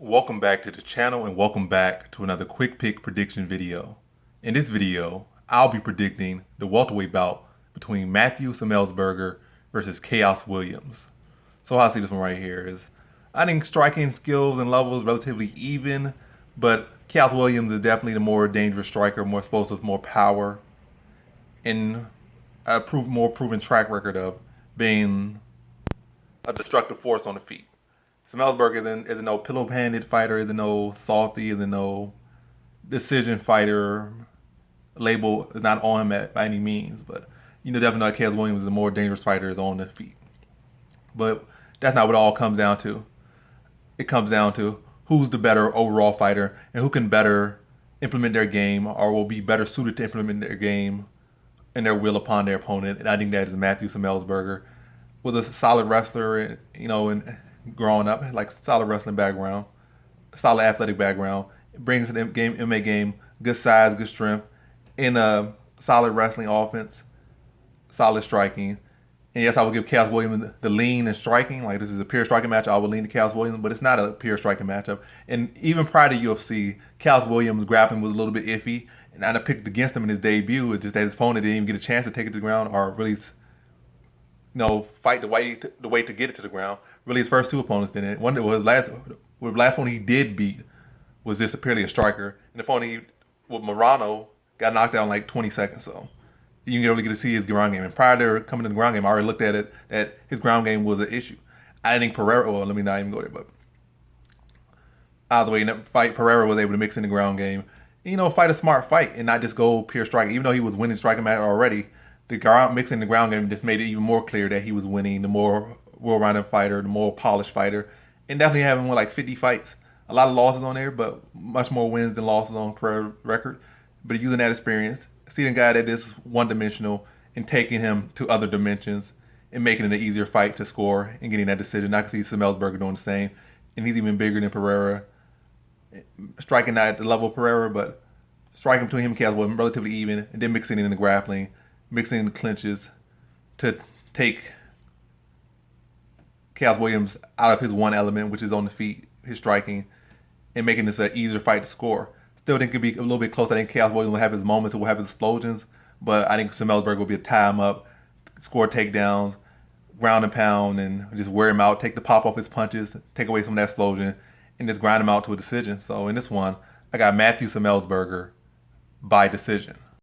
Welcome back to the channel and welcome back to another quick pick prediction video. In this video, I'll be predicting the welterweight bout between Matthew Semelsberger versus Khaos Williams. So how I see this one right here is, I think striking skills and levels relatively even, but Khaos Williams is definitely the more dangerous striker, more explosive, more power, and a more proven track record of being a destructive force on the feet. Semelsberger isn't no pillow-handed fighter, isn't no softy, isn't no decision fighter. Label is not on him by any means, but definitely know Khaos Williams is a more dangerous fighter is on the feet. But that's not what it all comes down to. It comes down to who's the better overall fighter and who can better implement their game or will be better suited to implement their game and their will upon their opponent. And I think that is Matthew Semelsberger. Was a solid wrestler, and growing up, like solid wrestling background, solid athletic background. It brings the MMA game, good size, good strength, in a solid wrestling offense, solid striking. And yes, I would give Khaos Williams the lean and striking. Like, this is a pure striking match. I would lean to Khaos Williams, but it's not a pure striking matchup. And even prior to UFC, Khaos Williams' grappling was a little bit iffy, and I picked against him in his debut. It's just that his opponent didn't even get a chance to take it to the ground or really fight the way to get it to the ground. Really, his first two opponents didn't. One that was the last one he did beat was just purely a striker, and the opponent with Morano got knocked out in like 20 seconds. So you can really get to see his ground game. And prior to coming to the ground game, I already looked at it that his ground game was an issue. I think Pereira. Well, let me not even go there, but either way, in that fight, Pereira was able to mix in the ground game. Fight a smart fight and not just go pure striking. Even though he was winning striking match already, mixing the ground game just made it even more clear that he was winning. The more well-rounded fighter, the more polished fighter, and definitely having won like 50 fights. A lot of losses on there, but much more wins than losses on career record. But using that experience, seeing a guy that is one-dimensional and taking him to other dimensions and making it an easier fight to score and getting that decision. I can see Semelsberger doing the same, and he's even bigger than Pereira. Striking not at the level of Pereira, but striking between him and Khaos was relatively even, and then mixing in the grappling, mixing in the clinches to take Khaos Williams out of his one element, which is on the feet, his striking, and making this an easier fight to score. Still think it could be a little bit close. I think Khaos Williams will have his moments, will have his explosions, but I think Semelsberger will be a tie him up, score takedowns, ground and pound, and just wear him out, take the pop off his punches, take away some of that explosion, and just grind him out to a decision. So in this one, I got Matthew Semelsberger by decision.